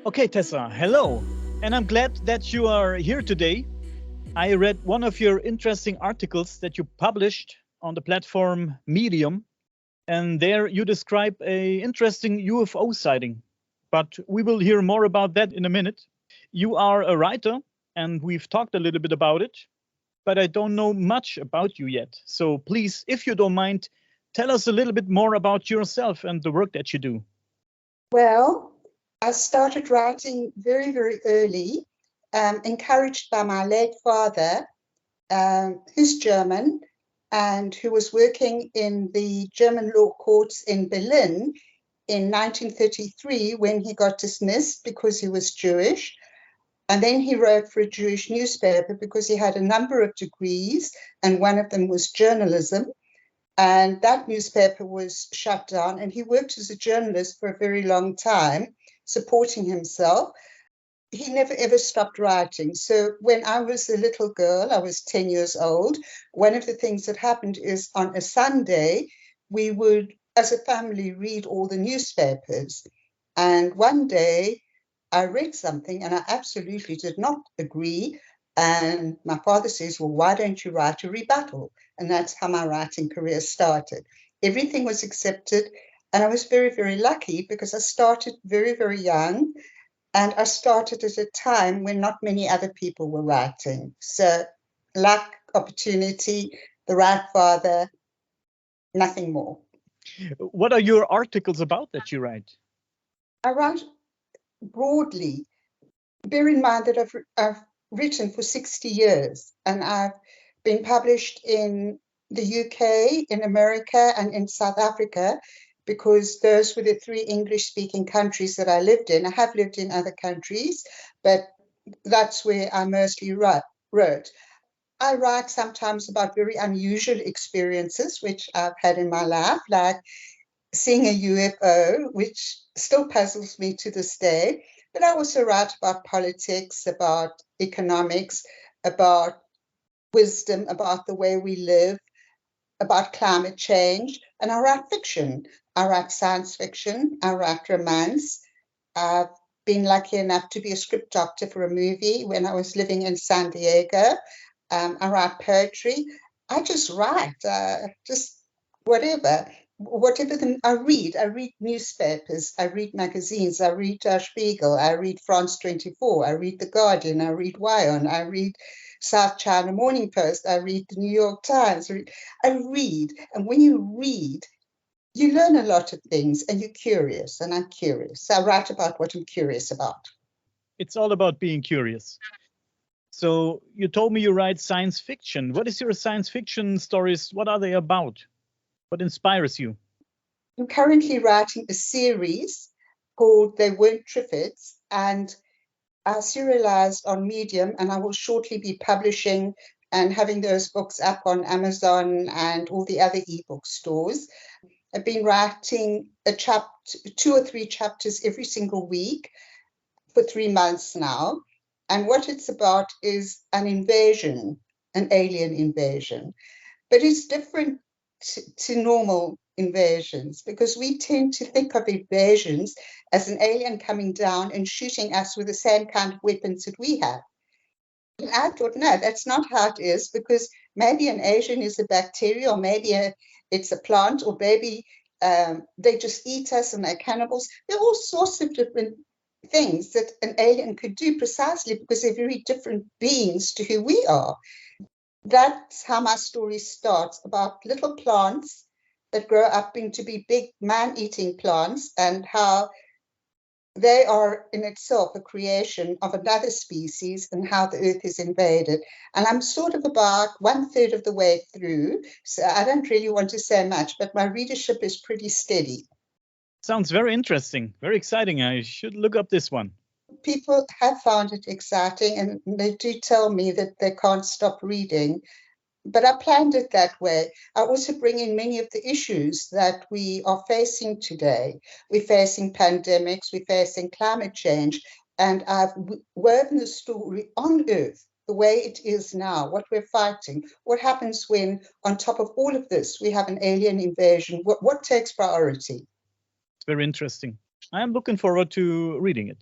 Okay, Tessa, hello. And I'm glad that you are here today. I read one of your interesting articles that you published on the platform Medium, and there you describe a interesting UFO sighting. But we will hear more about that in a minute. You are a writer, and we've talked a little bit about it, but I don't know much about you yet. So please, if you don't mind, tell us a little bit more about yourself and the work that you do. Well, I started writing very, very early, encouraged by my late father, who's German and who was working in the German law courts in Berlin in 1933 when he got dismissed because he was Jewish. And then he wrote for a Jewish newspaper because he had a number of degrees, and one of them was journalism. And that newspaper was shut down, and he worked as a journalist for a very long time, supporting himself. He never ever stopped writing. So when I was a little girl, I was 10 years old, one of the things that happened is on a Sunday, we would, as a family, read all the newspapers. And one day I read something and I absolutely did not agree. And my father says, well, why don't you write a rebuttal? And that's how my writing career started. Everything was accepted. And I was very, very lucky because I started very, very young. And I started at a time when not many other people were writing. So luck, opportunity, the right father, nothing more. What are your articles about that you write? I write broadly. Bear in mind that I've written for 60 years and I've been published in the UK, in America, and in South Africa, because those were the three English-speaking countries that I lived in. I have lived in other countries, but that's where I mostly wrote. I write sometimes about very unusual experiences which I've had in my life, like seeing a UFO, which still puzzles me to this day. But I also write about politics, about economics, about wisdom, about the way we live, about climate change. And I write fiction. I write science fiction. I write romance. I've been lucky enough to be a script doctor for a movie when I was living in San Diego. I write poetry. I just write, just whatever. I read newspapers, I read magazines, I read Der Spiegel, I read France 24, I read The Guardian, I read Wion, I read South China Morning Post, I read the New York Times. I read, and when you read, you learn a lot of things and you're curious, and I'm curious. So I write about what I'm curious about. It's all about being curious. So you told me you write science fiction. What is your science fiction stories? What are they about? What inspires you? I'm currently writing a series called They Weren't Triffids, and I serialized on Medium, and I will shortly be publishing and having those books up on Amazon and all the other ebook stores. I've been writing two or three chapters every single week for 3 months now. And what it's about is an invasion, an alien invasion. But it's different to normal invasions because we tend to think of invasions as an alien coming down and shooting us with the same kind of weapons that we have. And I thought, no, that's not how it is, because maybe an Asian is a bacteria, or maybe it's a plant, or maybe they just eat us and they're cannibals. There are all sorts of different things that an alien could do precisely because they're very different beings to who we are. That's how my story starts, about little plants that grow up into be big man-eating plants, and how they are in itself a creation of another species and how the earth is invaded. And I'm sort of about 1/3 of the way through, so I don't really want to say much, but my readership is pretty steady. Sounds very interesting, very exciting. I should look up this one. People have found it exciting, and they do tell me that they can't stop reading. But I planned it that way. I also bring in many of the issues that we are facing today. We're facing pandemics, we're facing climate change, and I've woven the story on Earth, the way it is now, what we're fighting, what happens when, on top of all of this, we have an alien invasion, what takes priority. It's very interesting. I am looking forward to reading it.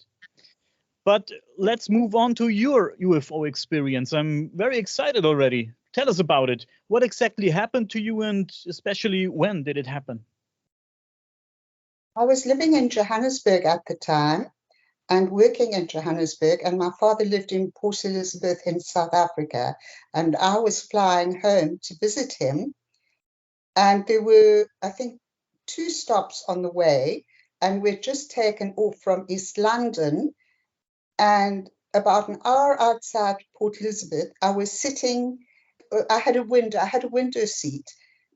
But let's move on to your UFO experience. I'm very excited already. Tell us about it. What exactly happened to you, and especially when did it happen? I was living in Johannesburg at the time and working in Johannesburg, and my father lived in Port Elizabeth in South Africa, and I was flying home to visit him. And there were, I think, 2 stops on the way, and we'd just taken off from East London. And about an hour outside Port Elizabeth, I was sitting, I had a window seat,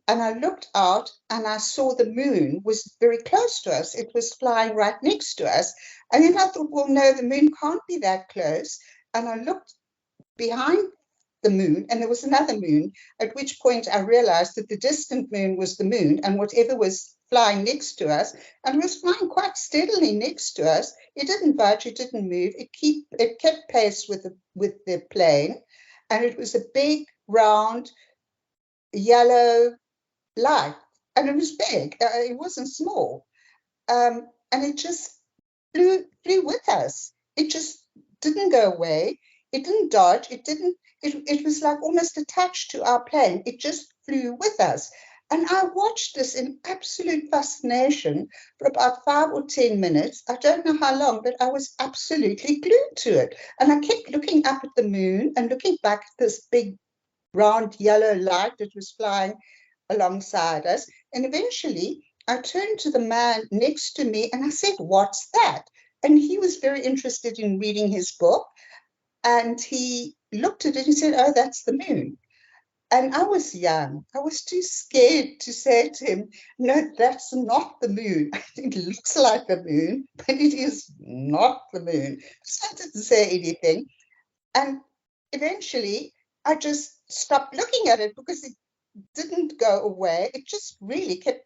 and I looked out and I saw the moon was very close to us. It was flying right next to us. And then I thought, well, no, the moon can't be that close. And I looked behind the moon, and there was another moon, at which point I realized that the distant moon was the moon, and whatever was flying next to us, and it was flying quite steadily next to us. It didn't budge, it didn't move. It kept pace with the plane, and it was a big, round, yellow light, and it was big. It wasn't small, and it just flew with us. It just didn't go away. It didn't dodge. It was like almost attached to our plane. It just flew with us. And I watched this in absolute fascination for about 5 or 10 minutes. I don't know how long, but I was absolutely glued to it. And I kept looking up at the moon and looking back at this big, round yellow light that was flying alongside us. And eventually I turned to the man next to me and I said, "What's that?" And he was very interested in reading his book. And he looked at it and said, "Oh, that's the moon." And I was young. I was too scared to say to him, "No, that's not the moon. It looks like the moon, but it is not the moon." So I didn't say anything. And eventually I just stopped looking at it because it didn't go away. It just really kept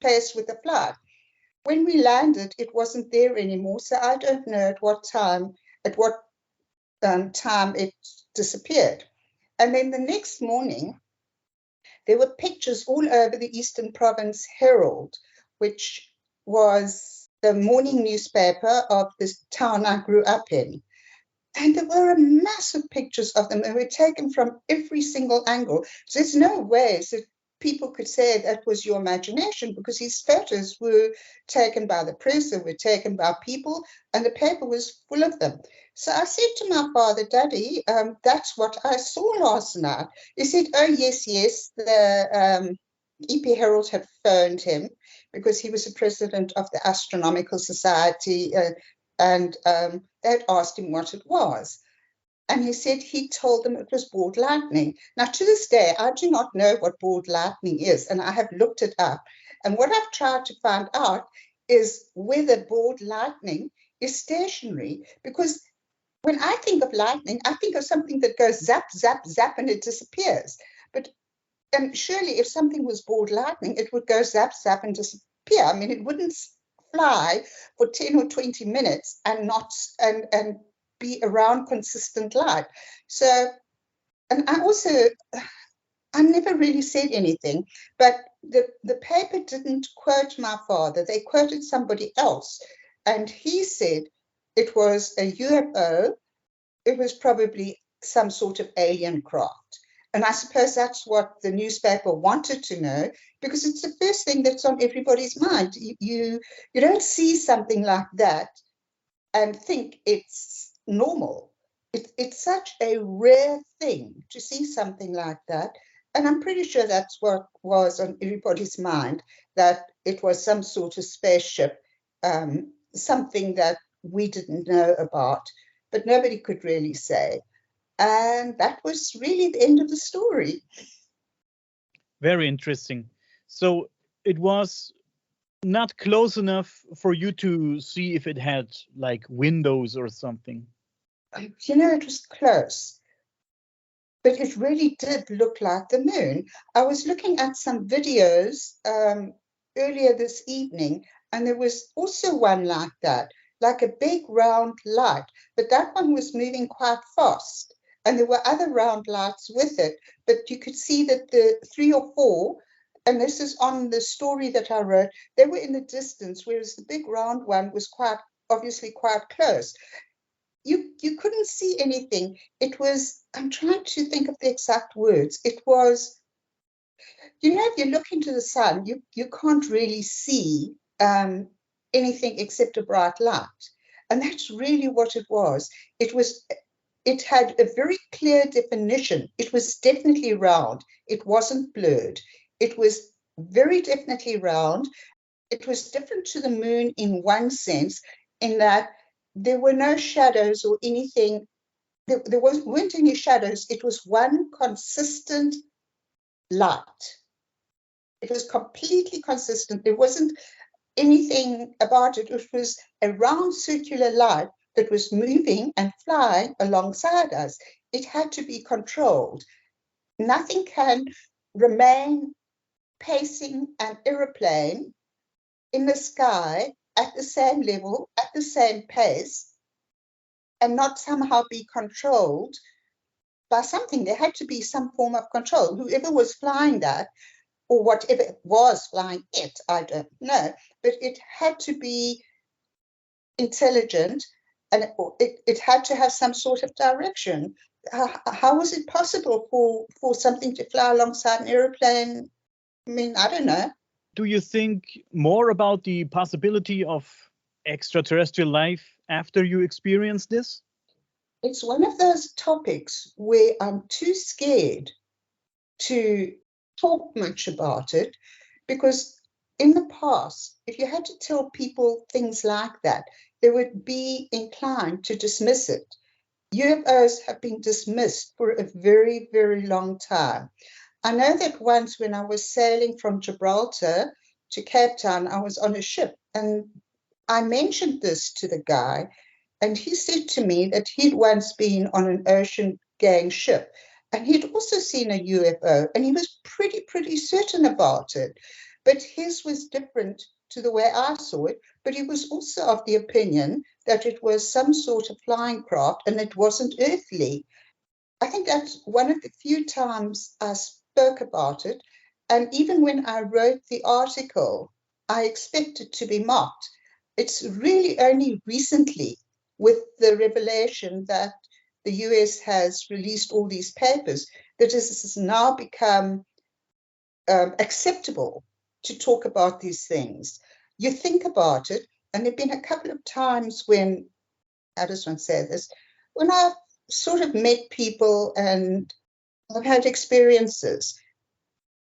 pace with the flight. When we landed, it wasn't there anymore. So I don't know at what time it disappeared. And then the next morning, there were pictures all over the Eastern Province Herald, which was the morning newspaper of this town I grew up in. And there were massive pictures of them. They were taken from every single angle. So there's no way that people could say that was your imagination, because these photos were taken by the press, they were taken by people, and the paper was full of them. So I said to my father, "Daddy, that's what I saw last night." He said, "Oh, yes, yes." The EP Herald had phoned him because he was the president of the Astronomical Society, and they had asked him what it was. And he said he told them it was bored lightning. Now, to this day, I do not know what bored lightning is, and I have looked it up. And what I've tried to find out is whether bored lightning is stationary, because when I think of lightning, I think of something that goes zap, zap, zap, and it disappears. But surely if something was bored lightning, it would go zap, zap, and disappear. I mean, it wouldn't fly for 10 or 20 minutes and not and be around consistent light. So, and I never really said anything, but the paper didn't quote my father. They quoted somebody else. And he said it was a UFO. It was probably some sort of alien craft. And I suppose that's what the newspaper wanted to know, because it's the first thing that's on everybody's mind. You don't see something like that and think it's normal. It's such a rare thing to see something like that. And I'm pretty sure that's what was on everybody's mind, that it was some sort of spaceship, something that we didn't know about, but nobody could really say. And that was really the end of the story. Very interesting. So it was not close enough for you to see if it had like windows or something. You know, it was close, but it really did look like the moon. I was looking at some videos earlier this evening, and there was also one like that, like a big round light, but that one was moving quite fast. And there were other round lights with it, but you could see that the 3 or 4, and this is on the story that I wrote, they were in the distance, whereas the big round one was quite obviously quite close. you couldn't see anything. It was, I'm trying to think of the exact words. It was, if you look into the sun, you can't really see anything except a bright light. And that's really what it was. It had a very clear definition. It was definitely round. It wasn't blurred. It was very definitely round. It was different to the moon in one sense, in that there were no shadows or anything. There weren't any shadows. It was one consistent light. It was completely consistent. There wasn't anything about it. It was a round circular light that was moving and flying alongside us. It had to be controlled. Nothing can remain pacing an aeroplane in the sky at the same level, at the same pace, and not somehow be controlled by something. There had to be some form of control. Whoever was flying that, or whatever was flying it, I don't know, but it had to be intelligent, and it had to have some sort of direction. How was it possible for something to fly alongside an aeroplane? I mean, I don't know. Do you think more about the possibility of extraterrestrial life after you experience this? It's one of those topics where I'm too scared to talk much about it, because in the past, if you had to tell people things like that, they would be inclined to dismiss it. UFOs have been dismissed for a very, very long time. I know that once when I was sailing from Gibraltar to Cape Town, I was on a ship, and I mentioned this to the guy, and he said to me that he'd once been on an ocean gang ship, and he'd also seen a UFO, and he was pretty certain about it. But his was different to the way I saw it, but he was also of the opinion that it was some sort of flying craft and it wasn't earthly. I think that's one of the few times I spoke about it. And even when I wrote the article, I expected to be mocked. It's really only recently, with the revelation that the US has released all these papers, that this has now become acceptable to talk about these things. You think about it, and there have been a couple of times when, I just want to say this, when I've sort of met people and I've had experiences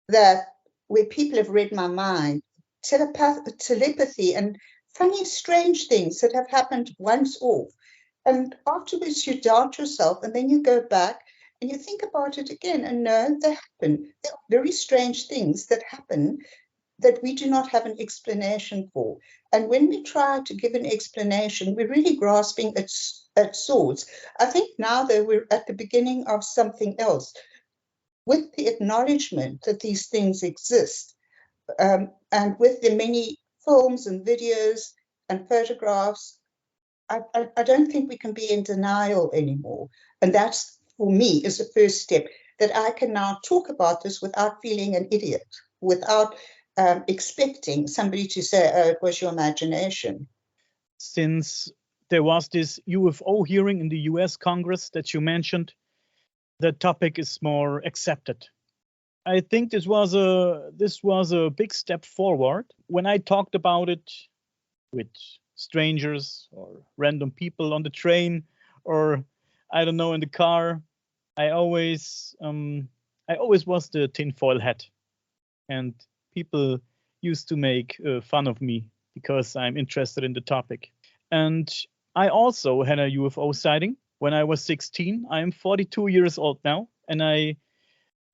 that where people have read my mind, telepathy, and funny, strange things that have happened once off. And afterwards, you doubt yourself, and then you go back and you think about it again, and no, they happen. There are very strange things that happen that we do not have an explanation for. And when we try to give an explanation, we're really grasping at swords. I think now that we're at the beginning of something else, with the acknowledgement that these things exist, and with the many films and videos and photographs, I don't think we can be in denial anymore. And that's, for me, is the first step, that I can now talk about this without feeling an idiot, without expecting somebody to say, oh, it was your imagination. Since there was this UFO hearing in the US Congress that you mentioned, the topic is more accepted. I think this was a big step forward. When I talked about it with strangers or random people on the train, or I don't know, in the car, I always was the tinfoil hat, and people used to make fun of me because I'm interested in the topic. And I also had a UFO sighting when I was 16. I am 42 years old now, and I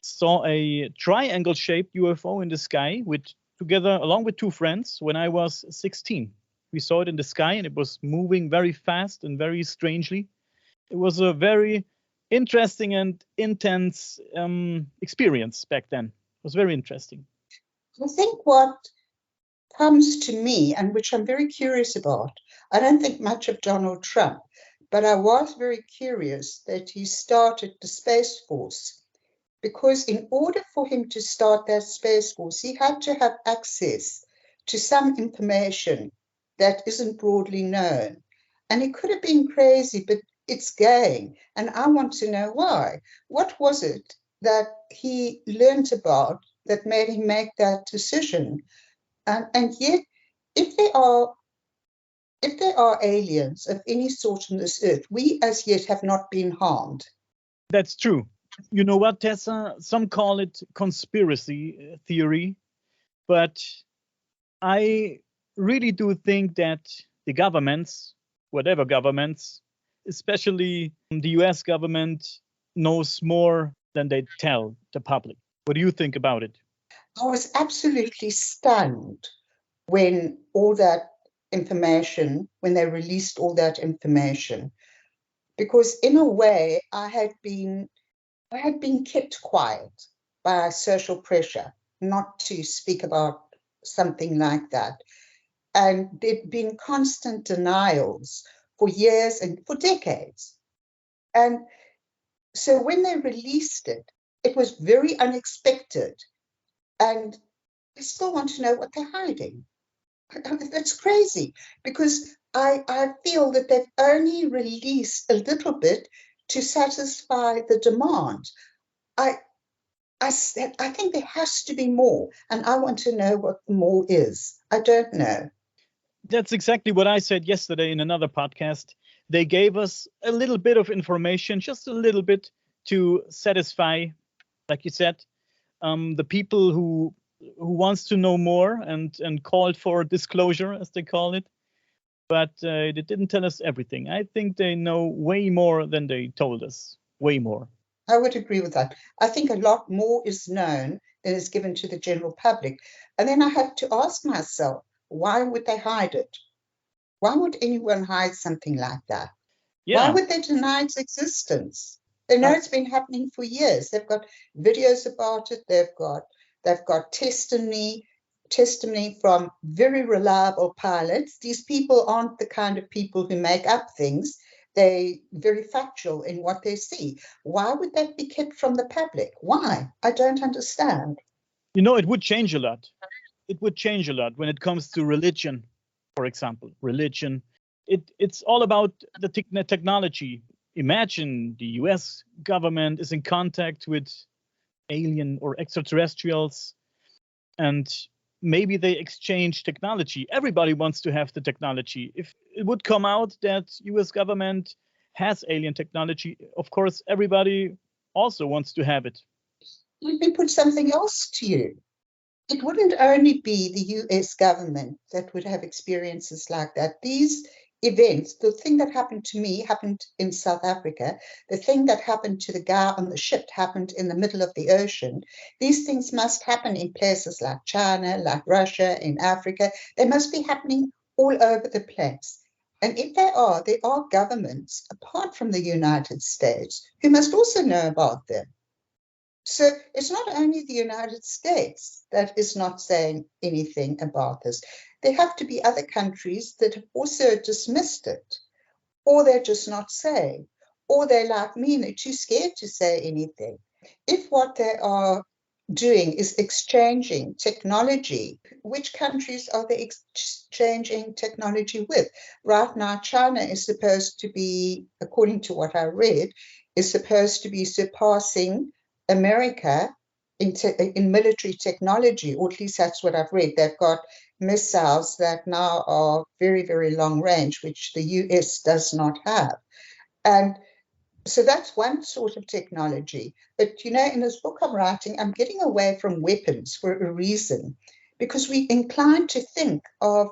saw a triangle-shaped UFO in the sky along with two friends when I was 16. We saw it in the sky, and it was moving very fast and very strangely. It was a very interesting and intense experience back then. It was very interesting. I think what comes to me, and which I'm very curious about, I don't think much of Donald Trump, but I was very curious that he started the Space Force, because in order for him to start that Space Force, he had to have access to some information that isn't broadly known. And it could have been crazy, but it's going. And I want to know why. What was it that he learned about that made him make that decision? And yet, if there are aliens of any sort on this earth, we as yet have not been harmed. That's true. You know what, Tessa? Some call it conspiracy theory, but I really do think that the governments, whatever governments, especially the US government, knows more than they tell the public. What do you think about it? I was absolutely stunned when all that information, when they released all that information, because in a way I had been kept quiet by social pressure not to speak about something like that. And there'd been constant denials for years and for decades. And so when they released it, it was very unexpected. And I still want to know what they're hiding. That's crazy, because I feel that they've only released a little bit to satisfy the demand. I think there has to be more, and I want to know what the more is. I don't know. That's exactly what I said yesterday in another podcast. They gave us a little bit of information, just a little bit, to satisfy, like you said, the people who wants to know more and called for disclosure, as they call it. But they didn't tell us everything. I think they know way more than they told us. Way more. I would agree with that. I think a lot more is known than is given to the general public. And then I have to ask myself, why would they hide it? Why would anyone hide something like that? Yeah. Why would they deny its existence? They know it's been happening for years. They've got videos about it. They've got testimony from very reliable pilots. These people aren't the kind of people who make up things. They're very factual in what they see. Why would that be kept from the public? Why? I don't understand. You know, it would change a lot. It would change a lot when it comes to religion, for example. Religion. It's all about the technology. Imagine the US government is in contact with alien or extraterrestrials, and maybe they exchange technology. Everybody wants to have the technology. If it would come out that US government has alien technology, of course, everybody also wants to have it. Let me put something else to you. It wouldn't only be the US government that would have experiences like that. These events, the thing that happened to me happened in South Africa. The thing that happened to the guy on the ship happened in the middle of the ocean. These things must happen in places like China, like Russia, in Africa. They must be happening all over the place. And if there are governments, apart from the United States, who must also know about them. So it's not only the United States that is not saying anything about this. There have to be other countries that have also dismissed it, or they're just not saying, or they're like me, they're too scared to say anything. If what they are doing is exchanging technology, which countries are they exchanging technology with? Right now, China is supposed to be, according to what I read, is supposed to be surpassing America in military technology, or at least that's what I've read. They've got missiles that now are very, very long range, which the US does not have. And so that's one sort of technology. But, you know, in this book I'm writing, I'm getting away from weapons for a reason, because we're inclined to think of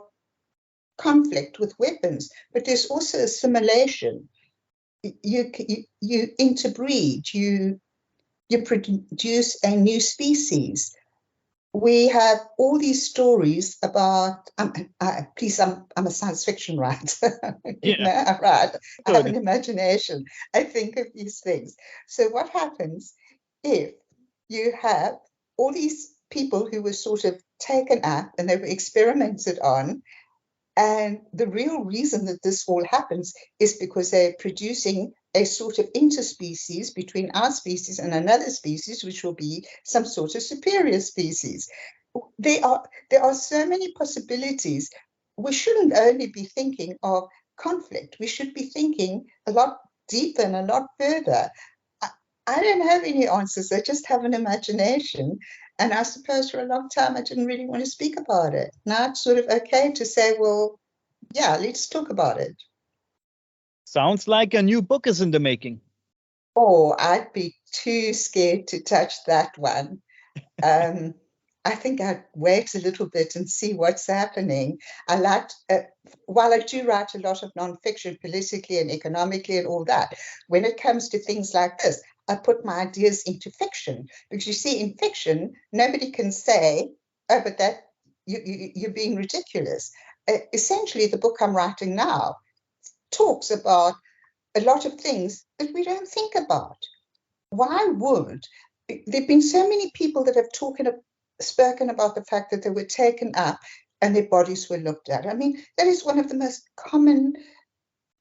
conflict with weapons, but there's also assimilation. You interbreed, you produce a new species. We have all these stories about, please, I'm a science fiction writer. You know, I have an imagination. I think of these things. So what happens if you have all these people who were sort of taken up and they were experimented on, and the real reason that this all happens is because they're producing a sort of interspecies between our species and another species, which will be some sort of superior species. There are so many possibilities. We shouldn't only be thinking of conflict. We should be thinking a lot deeper and a lot further. I don't have any answers. I just have an imagination. And I suppose for a long time, I didn't really want to speak about it. Now it's sort of okay to say, well, yeah, let's talk about it. Sounds like a new book is in the making. Oh, I'd be too scared to touch that one. I think I'd wait a little bit and see what's happening. While I do write a lot of nonfiction, politically and economically and all that, when it comes to things like this, I put my ideas into fiction. Because you see, in fiction, nobody can say, oh, but you're being ridiculous. Essentially, the book I'm writing now talks about a lot of things that we don't think about. Why would there've been so many people that have spoken about the fact that they were taken up and their bodies were looked at? I mean, that is one of the most common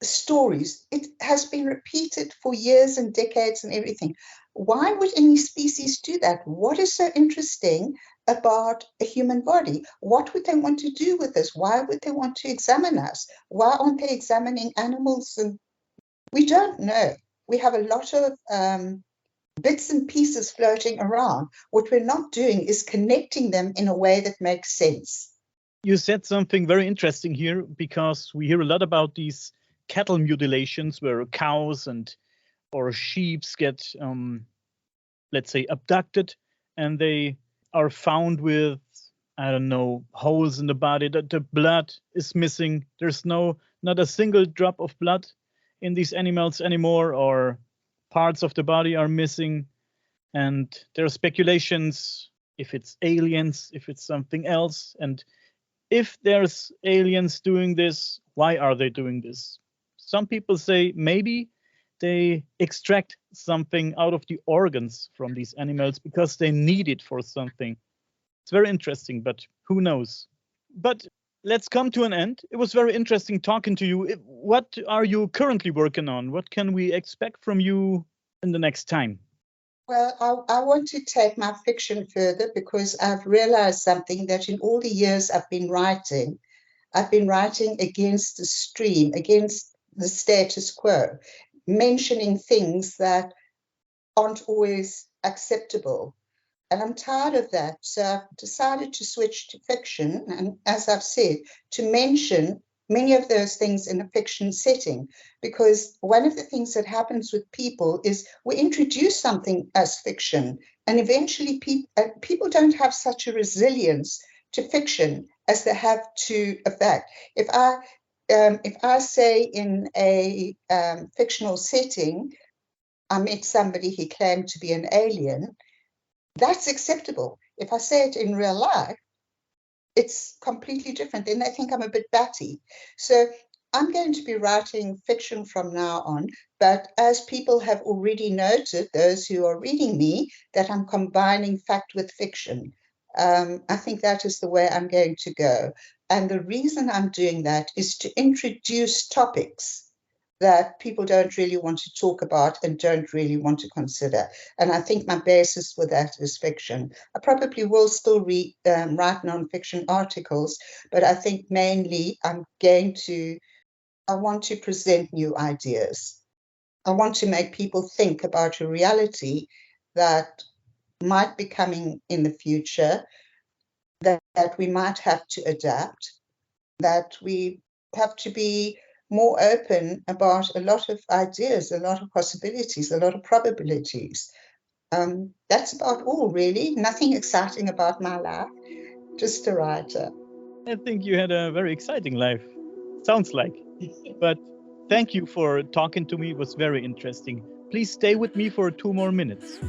stories. It has been repeated for years and decades and everything. Why would any species do that? What is so interesting about a human body? What would they want to do with us? Why would they want to examine us? Why aren't they examining animals? And we don't know. We have a lot of bits and pieces floating around. What we're not doing is connecting them in a way that makes sense. You said something very interesting here, because we hear a lot about these cattle mutilations where cows or sheep get, let's say, abducted, and they are found with, I don't know, holes in the body, that the blood is missing. There's not a single drop of blood in these animals anymore, or parts of the body are missing. And there are speculations if it's aliens, if it's something else. And if there's aliens doing this, why are they doing this? Some people say maybe they extract something out of the organs from these animals because they need it for something. It's very interesting, but who knows? But let's come to an end. It was very interesting talking to you. What are you currently working on? What can we expect from you in the next time? Well, I want to take my fiction further, because I've realized something, that in all the years I've been writing against the stream, against the status quo, mentioning things that aren't always acceptable. And I'm tired of that. So I've decided to switch to fiction. And as I've said, to mention many of those things in a fiction setting, because one of the things that happens with people is we introduce something as fiction, and eventually people don't have such a resilience to fiction as they have to a fact. If I say in a fictional setting, I met somebody, he claimed to be an alien, that's acceptable. If I say it in real life, it's completely different. Then they think I'm a bit batty. So I'm going to be writing fiction from now on. But as people have already noted, those who are reading me, that I'm combining fact with fiction. I think that is the way I'm going to go. And the reason I'm doing that is to introduce topics that people don't really want to talk about and don't really want to consider. And I think my basis for that is fiction. I probably will still write non-fiction articles, but I think mainly I want to present new ideas. I want to make people think about a reality that might be coming in the future, that we might have to adapt, that we have to be more open about a lot of ideas, a lot of possibilities, a lot of probabilities. That's about all, really. Nothing exciting about my life, just a writer. I think you had a very exciting life. Sounds like. But thank you for talking to me. It was very interesting. Please stay with me for 2 more minutes.